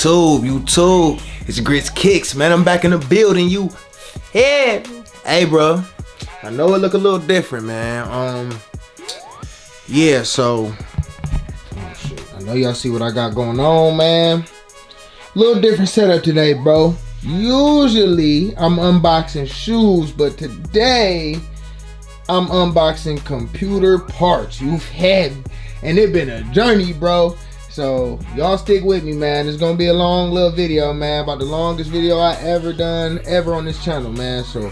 YouTube. It's Grits Kicks, man. I'm back in the building. Hey, bro. I know it look a little different, man. Yeah, so shit. I know y'all see what I got going on, man. Little different setup today, bro. Usually I'm unboxing shoes, but today I'm unboxing computer parts. And it's been a journey, bro. So y'all stick with me, man. It's gonna be a long little video, man. About the longest video I ever done on this channel, man. So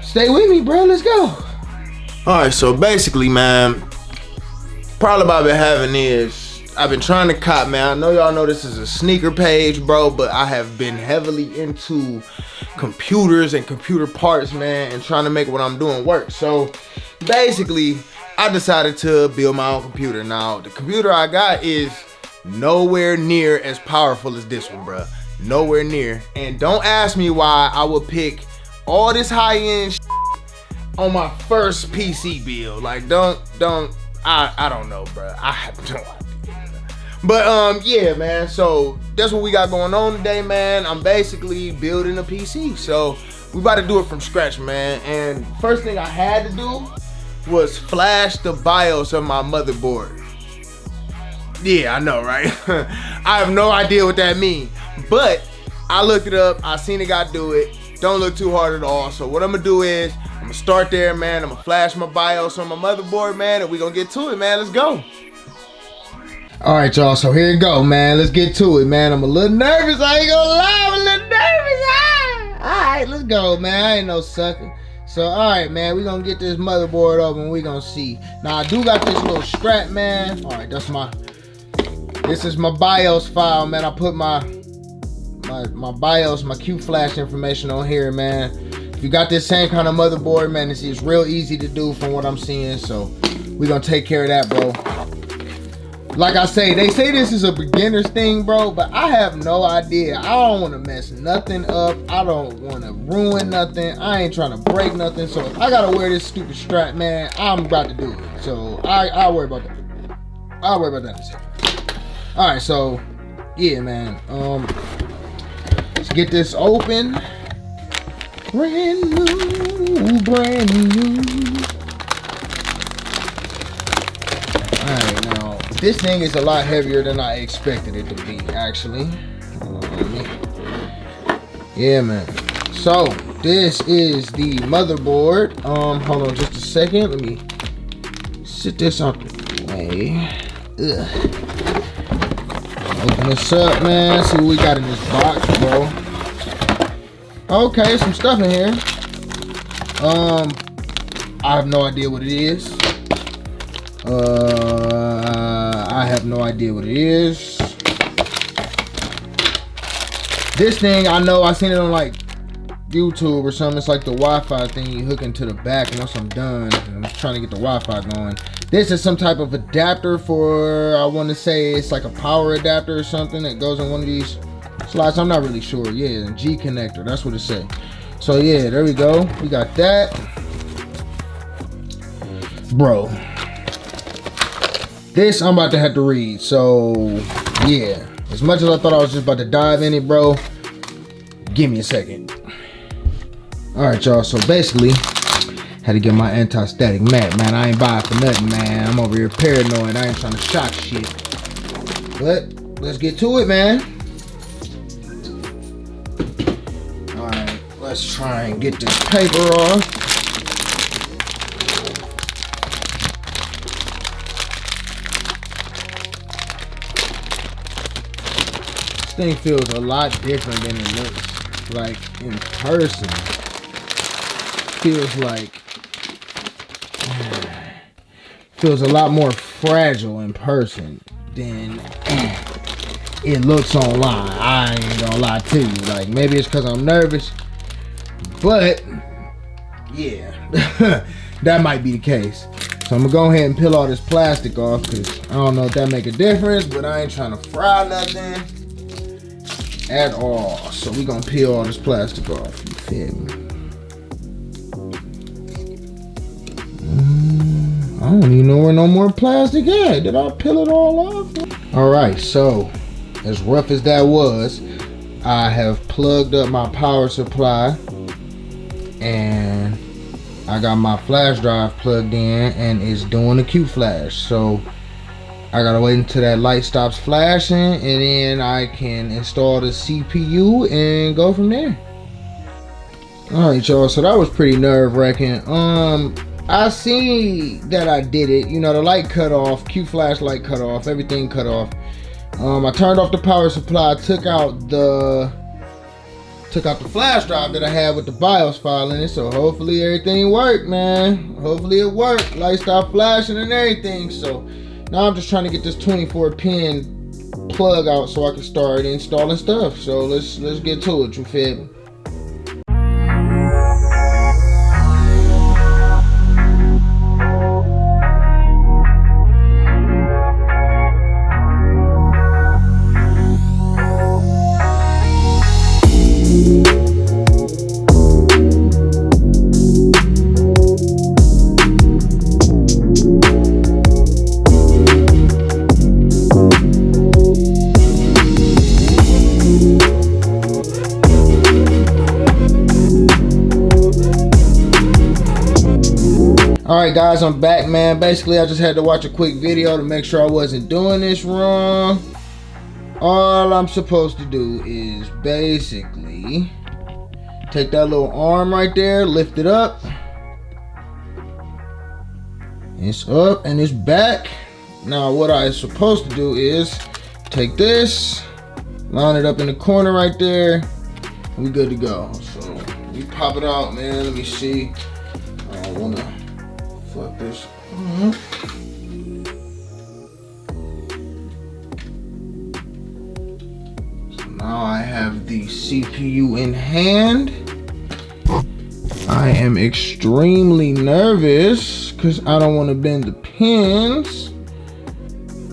stay with me, bro. Let's go. Alright, so basically, man, problem I've been having is I've been trying to cop, man. I know y'all know this is a sneaker page, bro, but I have been heavily into computers and computer parts, man, and trying to make what I'm doing work. So basically, I decided to build my own computer. Now, the computer I got is nowhere near as powerful as this one, bro. Nowhere near. And don't ask me why I would pick all this high-end on my first PC build. Like, I don't know, bro. I have no idea. But yeah, man, so that's what we got going on today, man. I'm basically building a PC. So we about to do it from scratch, man. And first thing I had to do was flash the BIOS of my motherboard. Yeah, I know, right? I have no idea what that means. But I looked it up, I seen a guy do it. Don't look too hard at all. So what I'm gonna do is, I'm gonna start there, man. I'm gonna flash my BIOS on my motherboard, man, and we gonna get to it, man. Let's go. All right, y'all, so here you go, man. Let's get to it, man. I'm a little nervous, I ain't gonna lie, I'm a little nervous. All right, let's go, man. I ain't no sucker. So, all right, man, we gonna get this motherboard open, we gonna see. Now, I do got this little strap, man. All right, this is my BIOS file, man. I put my BIOS, my Q flash information on here, man. If you got this same kind of motherboard, man, it's real easy to do from what I'm seeing. So we gonna take care of that, bro. Like I say, they say this is a beginner's thing, bro, but I have no idea. I don't want to mess nothing up. I don't want to ruin nothing. I ain't trying to break nothing. So if I gotta wear this stupid strap, man, I'm about to do it. So I'll worry about that. I'll worry about that in a second. All right, so yeah, man. Let's get this open. Brand new. All right, now this thing is a lot heavier than I expected it to be, actually. Yeah, man. So this is the motherboard. Hold on just a second. Let me sit this out the way. Open this up, man. See what we got in this box, bro. Okay, some stuff in here. I have no idea what it is. I have no idea what it is. This thing, I know, I seen it on like YouTube or something. It's like the Wi-Fi thing you hook into the back, and once I'm done, I'm trying to get the Wi-Fi going. This is some type of adapter for, I want to say it's like a power adapter or something that goes on one of these slots. I'm not really sure. Yeah, G connector, that's what it says. So yeah, there we go. We got that. Bro, this I'm about to have to read. So yeah, as much as I thought I was just about to dive in it, bro, give me a second. All right, y'all, so basically had to get my anti-static mat, man. I ain't buying for nothing, man. I'm over here paranoid. I ain't trying to shock shit. But let's get to it, man. All right, let's try and get this paper off. This thing feels a lot different than it looks like in person. Feels a lot more fragile in person than it looks online. I ain't gonna lie to you. Like, maybe it's because I'm nervous, but yeah, that might be the case. So I'm gonna go ahead and peel all this plastic off, because I don't know if that make a difference, but I ain't trying to fry nothing at all. So we gonna peel all this plastic off, you feel me? I don't even know where no more plastic at. Did I peel it all off? All right, so as rough as that was, I have plugged up my power supply and I got my flash drive plugged in and it's doing a Q flash. So I gotta wait until that light stops flashing and then I can install the CPU and go from there. Alright y'all, so that was pretty nerve-wracking. I see that I did it. You know, the light cut off, Q flash light cut off, everything cut off. I turned off the power supply, took out the flash drive that I had with the BIOS file in it, so hopefully everything worked, man. Hopefully it worked. Light stopped flashing and everything. So now I'm just trying to get this 24 pin plug out so I can start installing stuff. So let's get to it, you feel me? Alright guys, I'm back, man. Basically, I just had to watch a quick video to make sure I wasn't doing this wrong. All I'm supposed to do is basically take that little arm right there, lift it up. It's up and it's back. Now what I'm supposed to do is take this, line it up in the corner right there, and we good to go. So we pop it out, man. Let me see. I don't wanna fuck this up. So now I have the CPU in hand. I am extremely nervous because I don't want to bend the pins.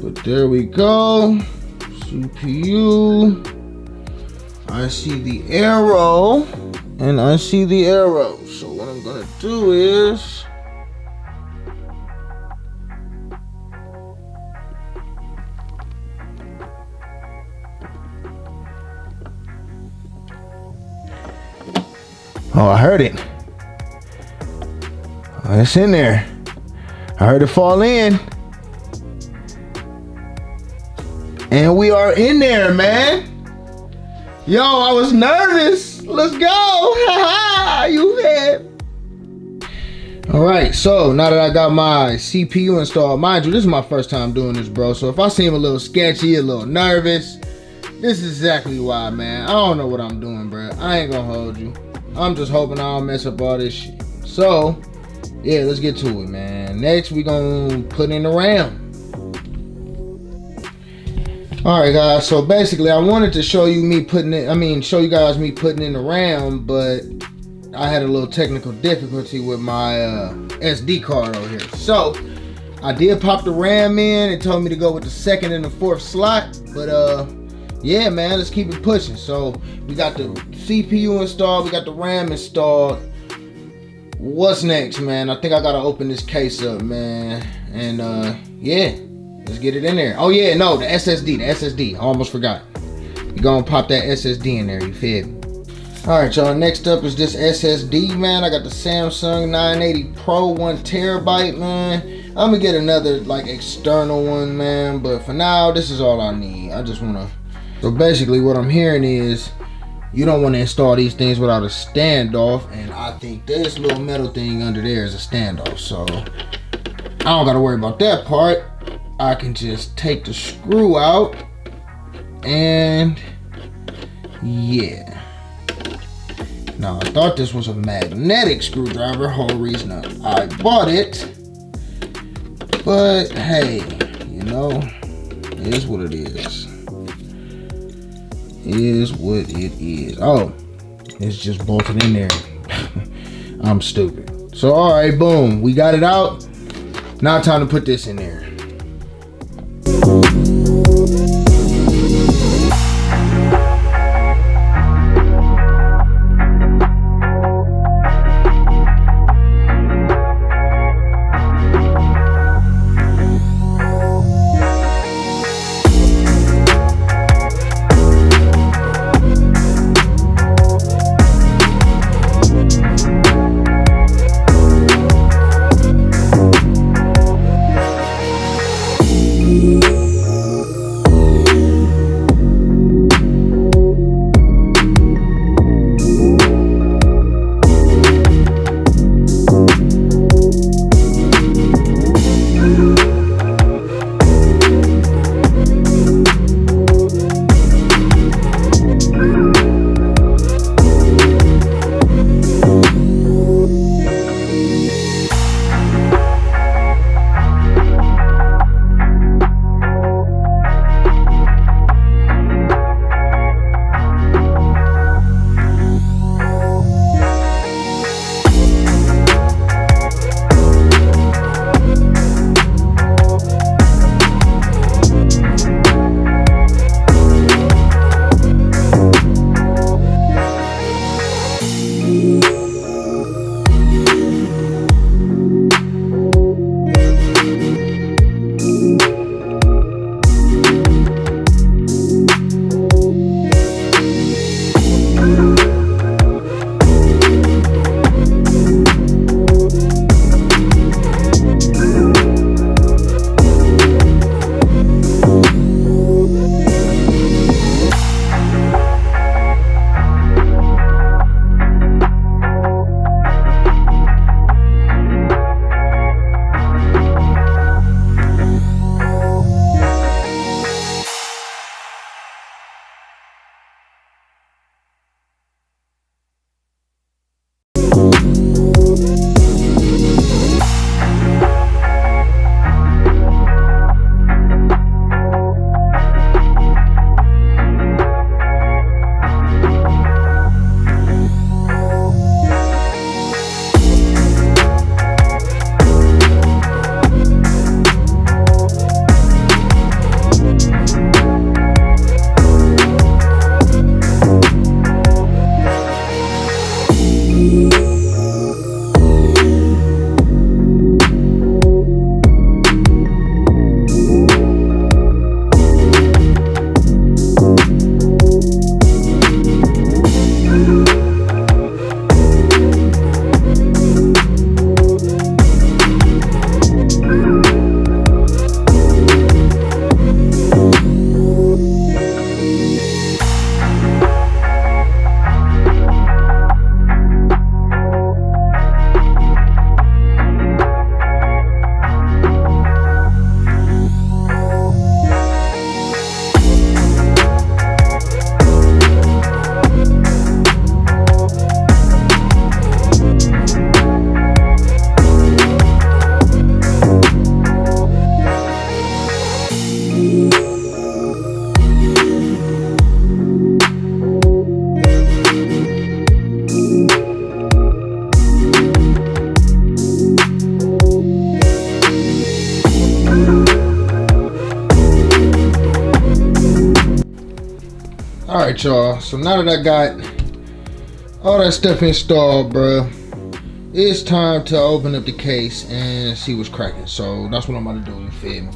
But there we go. CPU. I see the arrow and I see the arrow. So what I'm gonna do is oh, I heard it. Oh, it's in there. I heard it fall in. And we are in there, man. Yo, I was nervous. Let's go. Haha, you had. All right, so now that I got my CPU installed, mind you, this is my first time doing this, bro. So if I seem a little sketchy, a little nervous, this is exactly why, man. I don't know what I'm doing, bro. I ain't gonna hold you. I'm just hoping I don't mess up all this shit. So, yeah, let's get to it, man. Next, we gonna put in the RAM. All right, guys. So basically, I wanted to show you me putting it. Show you guys me putting in the RAM, but I had a little technical difficulty with my SD card over here. So I did pop the RAM in. It told me to go with the 2nd and the 4th slot, but yeah, man, let's keep it pushing. So we got the CPU installed, we got the RAM installed. What's next, man? I think I gotta open this case up, man. And yeah, let's get it in there. Oh yeah, no, the SSD. I almost forgot. You gonna pop that SSD in there, you feel me? All right, y'all, next up is this SSD, man. I got the Samsung 980 Pro 1 terabyte, man. I'm gonna get another like external one, man, but for now, this is all I need. I just wanna. So basically what I'm hearing is you don't want to install these things without a standoff, and I think this little metal thing under there is a standoff, so I don't gotta worry about that part. I can just take the screw out and yeah. Now I thought this was a magnetic screwdriver, whole reason I bought it, but hey, you know, it is what it is. Is what it is. Oh, it's just bolted in there. I'm stupid. So all right, boom, we got it out. Now time to put this in there. All right, y'all. So now that I got all that stuff installed, bruh, it's time to open up the case and see what's cracking. So that's what I'm about to do, you feel me?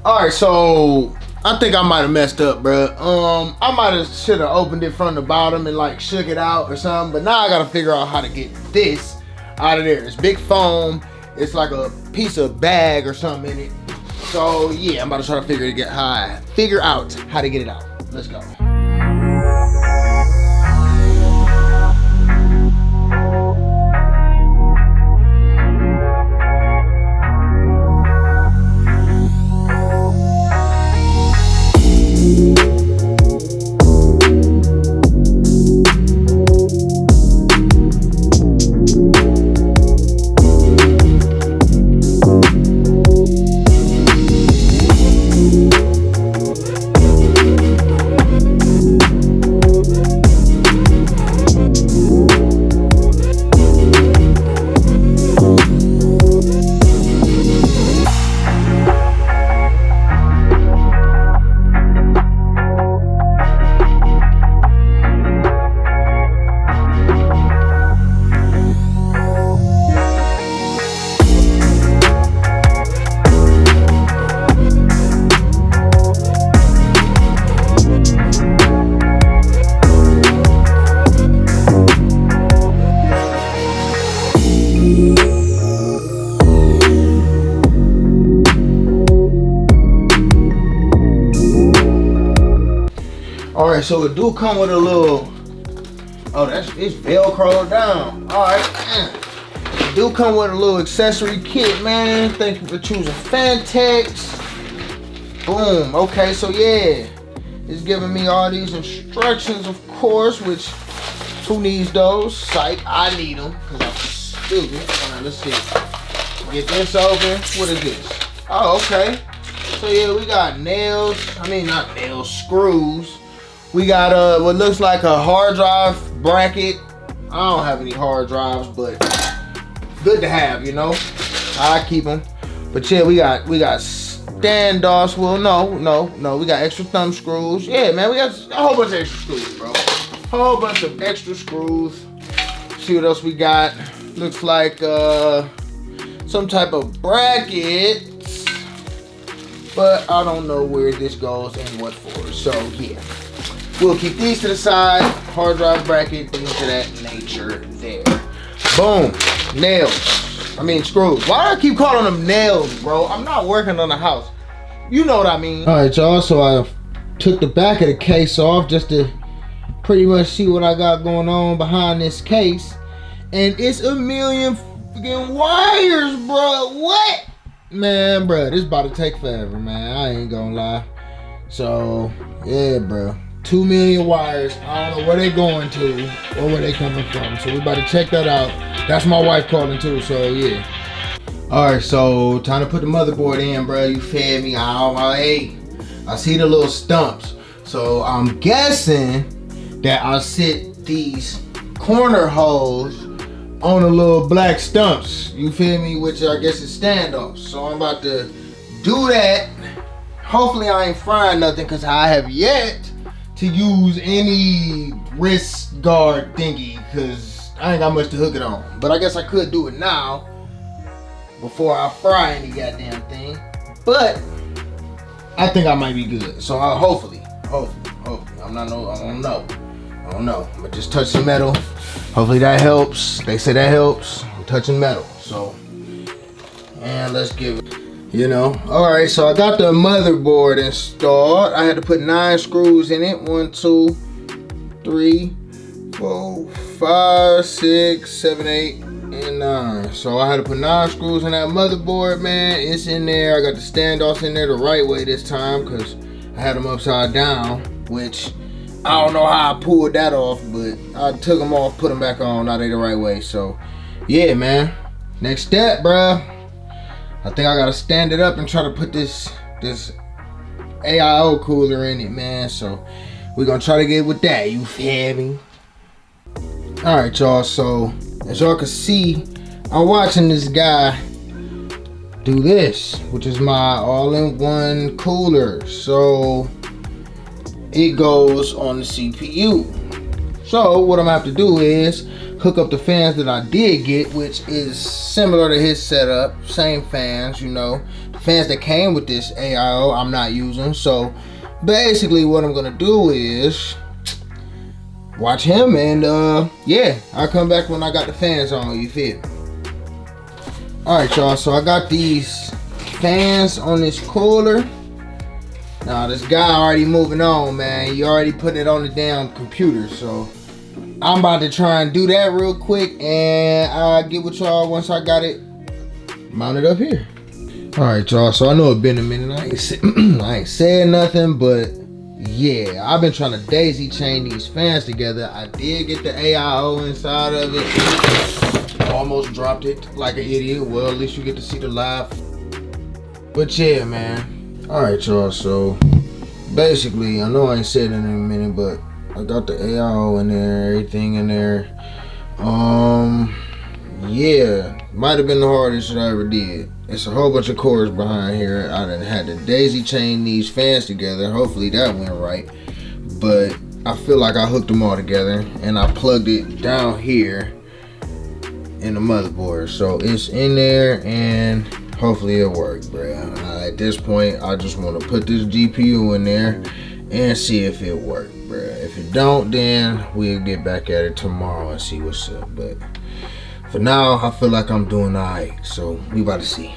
Alright, so I think I might have messed up, bro. I might have should have opened it from the bottom and like shook it out or something, but now I gotta figure out how to get this out of there. It's big foam. It's like a piece of bag or something in it. So yeah, I'm about to try to figure out how to get it out. Let's go. Alright, so it do come with a little, it's Velcro down. Alright, it do come with a little accessory kit, man. Thank you for choosing Fantex. Boom, okay, so yeah. It's giving me all these instructions, of course, which, who needs those? Psych, I need them, because I'm stupid. Alright, let's see. Get this open. What is this? Oh, okay. So yeah, we got not nails, screws. We got what looks like a hard drive bracket. I don't have any hard drives, but good to have, you know. I keep them. But yeah, we got standoffs. Well, no. We got extra thumb screws. Yeah, man, we got a whole bunch of extra screws, bro. Whole bunch of extra screws. See what else we got. Looks like some type of bracket. But I don't know where this goes and what for. So yeah. We'll keep these to the side. Hard drive bracket, things of that nature there. Boom. Nails. Screws. Why do I keep calling them nails, bro? I'm not working on the house. You know what I mean. Alright, y'all. So I took the back of the case off just to pretty much see what I got going on behind this case. And it's a million freaking wires, bro. What? Man, bro, this about to take forever, man. I ain't gonna lie. So, yeah, bro. 2 million wires. I don't know where they going to or where they coming from. So we about to check that out. That's my wife calling too, so yeah. Alright, so time to put the motherboard in, bro. You feel me? I see the little stumps. So I'm guessing that I'll sit these corner holes on the little black stumps. You feel me? Which I guess is standoffs. So I'm about to do that. Hopefully I ain't frying nothing, because I have yet to use any wrist guard thingy, because I ain't got much to hook it on. But I guess I could do it now before I fry any goddamn thing. But I think I might be good. So hopefully. I don't know. I'm gonna just touch some metal. Hopefully that helps. They say that helps. I'm touching metal. So, and let's give it. Alright, so I got the motherboard installed. I had to put 9 screws in it. 1, 2, 3, 4, 5, 6, 7, 8, and 9. So I had to put 9 screws in that motherboard, man. It's in there. I got the standoffs in there the right way this time, because I had them upside down. which I don't know how I pulled that off, but I took them off, put them back on. Now they the right way. So yeah, man. Next step, bruh. I think I gotta stand it up and try to put this AIO cooler in it, man. So we're gonna try to get with that. You feel me? All right, y'all. So as y'all can see, I'm watching this guy do this, which is my all-in-one cooler. So it goes on the CPU. So what I'm gonna have to do is hook up the fans that I did get, which is similar to his setup, same fans, you know. The fans that came with this AIO I'm not using. So basically what I'm gonna do is watch him, and yeah, I'll come back when I got the fans on, you feel me? Alright, y'all, so I got these fans on this cooler. Now this guy already moving on, man. He already put it on the damn computer, so I'm about to try and do that real quick, and I'll get with y'all once I got it mounted up here. Alright, y'all, so I know it's been a minute. I ain't said nothing, but yeah, I've been trying to daisy chain these fans together. I did get the AIO inside of it. Almost dropped it like an idiot. Well, at least you get to see the live. But yeah, man. Alright, y'all, so basically, I know I ain't said it in a minute, but I got the AIO in there, everything in there. Yeah, might have been the hardest that I ever did. It's a whole bunch of cords behind here. I done had to daisy chain these fans together. Hopefully that went right. But I feel like I hooked them all together, and I plugged it down here in the motherboard. So it's in there, and hopefully it worked, bruh. At this point, I just want to put this GPU in there and see if it worked, bruh. If it don't, then we'll get back at it tomorrow and see what's up. But for now, I feel like I'm doing alright, so we about to see.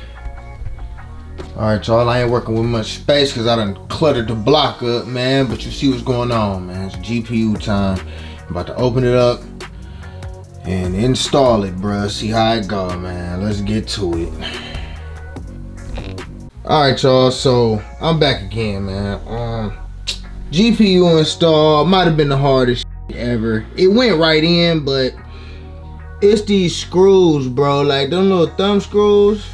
Alright, y'all, I ain't working with much space because I done cluttered the block up, man. But you see what's going on, man. It's GPU time. I'm about to open it up and install it, bruh. See how it go, man. Let's get to it. Alright, y'all, so I'm back again, man. GPU install might have been the hardest ever. It went right in, but it's these screws, bro. Like them little thumb screws.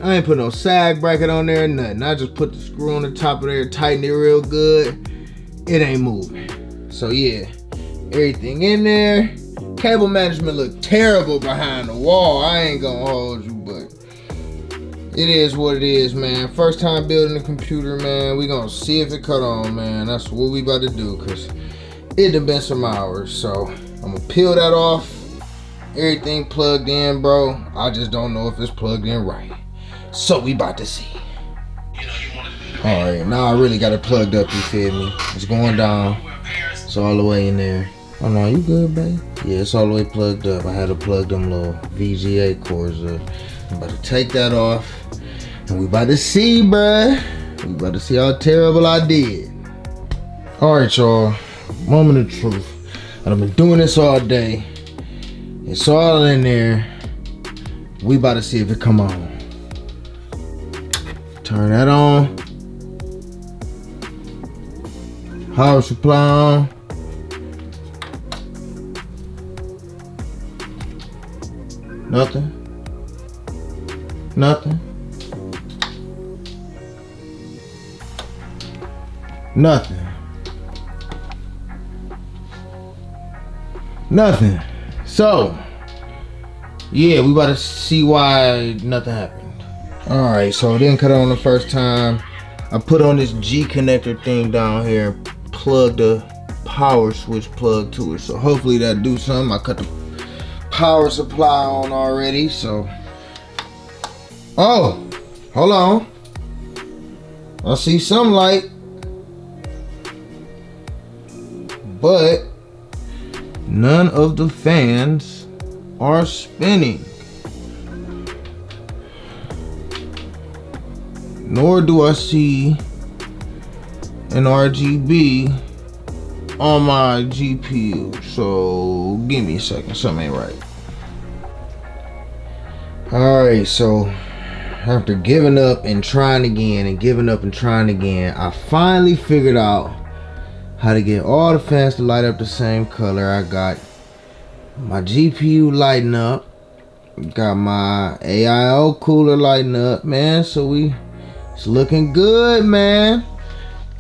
I ain't put no sag bracket on there, nothing. I just put the screw on the top of there, tighten it real good. It ain't moving. So yeah, everything in there. Cable management looked terrible behind the wall. I ain't gonna hold you, but it is what it is, man. First time building a computer, man. We gonna see if it cut on, man. That's what we about to do, cause it done been some hours. So I'm gonna peel that off. Everything plugged in, bro. I just don't know if it's plugged in right. So we about to see. Alright, now I really got it plugged up, you feel me? It's going down. It's all the way in there. Oh no, you good, babe? Yeah, it's all the way plugged up. I had to plug them little VGA cords up. I'm about to take that off. And we about to see, bruh. We about to see how terrible I did. Alright, y'all. Moment of truth. I've been doing this all day. It's all in there. We about to see if it come on. Turn that on. Power supply on. Nothing. Nothing. Nothing. Nothing. So, yeah, we about to see why nothing happened. Alright, so it didn't cut on the first time. I put on this G connector thing down here, plugged the power switch plug to it. So hopefully that'll do something. I cut the power supply on already, so. Oh, hold on. I see some light. But none of the fans are spinning. Nor do I see an RGB on my GPU. So give me a second, something ain't right. Alright, so after giving up and trying again and giving up and trying again, I finally figured out how to get all the fans to light up the same color. I got my GPU lighting up, got my AIO cooler lighting up, man. So it's looking good, man.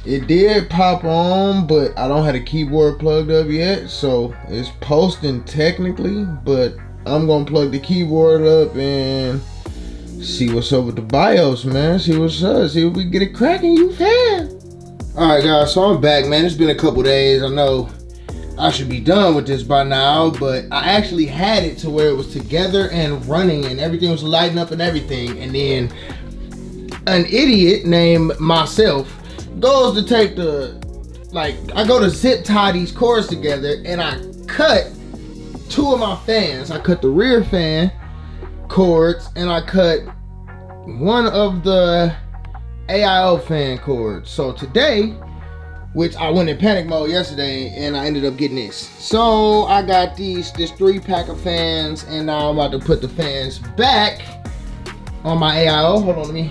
It did pop on, but I don't have the keyboard plugged up yet, so it's posting technically, but I'm gonna plug the keyboard up and see what's up with the BIOS, man. See what's up, see if we can get it cracking, you fan. Alright guys, so I'm back, man. It's been a couple days. I know I should be done with this by now, but I actually had it to where it was together and running and everything was lighting up and everything, and then an idiot named myself goes to take I go to zip tie these cords together, and I cut two of my fans. I cut the rear fan cords, and I cut one of the AIO fan cords. So today, which I went in panic mode yesterday, and I ended up getting this. So I got this 3-pack of fans, and now I'm about to put the fans back on my AIO. Hold on, let me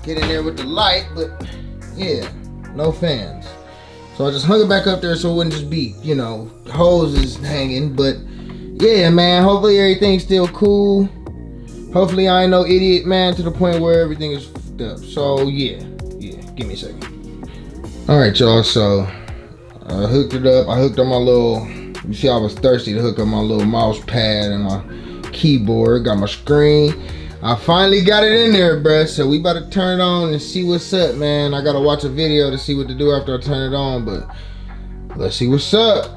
get in there with the light, but yeah, no fans. So I just hung it back up there so it wouldn't just be, you know, hoses hanging. But yeah, man, hopefully everything's still cool. Hopefully I ain't no idiot, man, to the point where everything is fucked up. So yeah, give me a second. All right, y'all, so I hooked it up. I hooked up my little, you see I was thirsty to hook up my little mouse pad and my keyboard. Got my screen. I finally got it in there, bruh. So we about to turn it on and see what's up, man. I gotta watch a video to see what to do after I turn it on, but let's see what's up.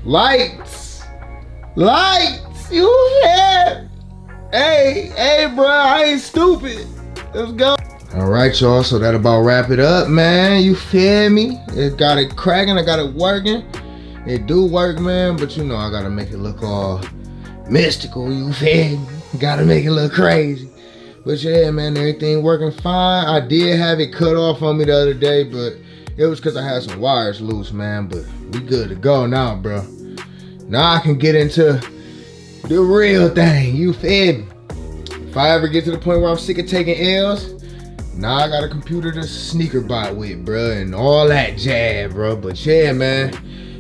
Lights! Lights! You have! Hey, bruh, I ain't stupid. Let's go. All right, y'all, so that about wrap it up, man. You feel me? It got it cracking, I got it working. It do work, man, but you know I gotta make it look all mystical, you feel me? Gotta make it look crazy. But yeah, man, everything working fine. I did have it cut off on me the other day, but it was because I had some wires loose, man. But we good to go now, bro. Now I can get into the real thing, you feel me? If I ever get to the point where I'm sick of taking L's, now I got a computer to sneaker bot with, bro, and all that jab, bro. But yeah, man,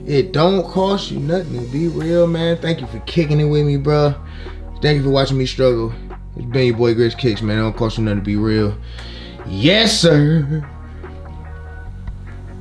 it don't cost you nothing to be real, man. Thank you for kicking it with me, bro. Thank you for watching me struggle. It's been your boy Gritz Kicks, man. It don't cost you nothing to be real. Yes, sir.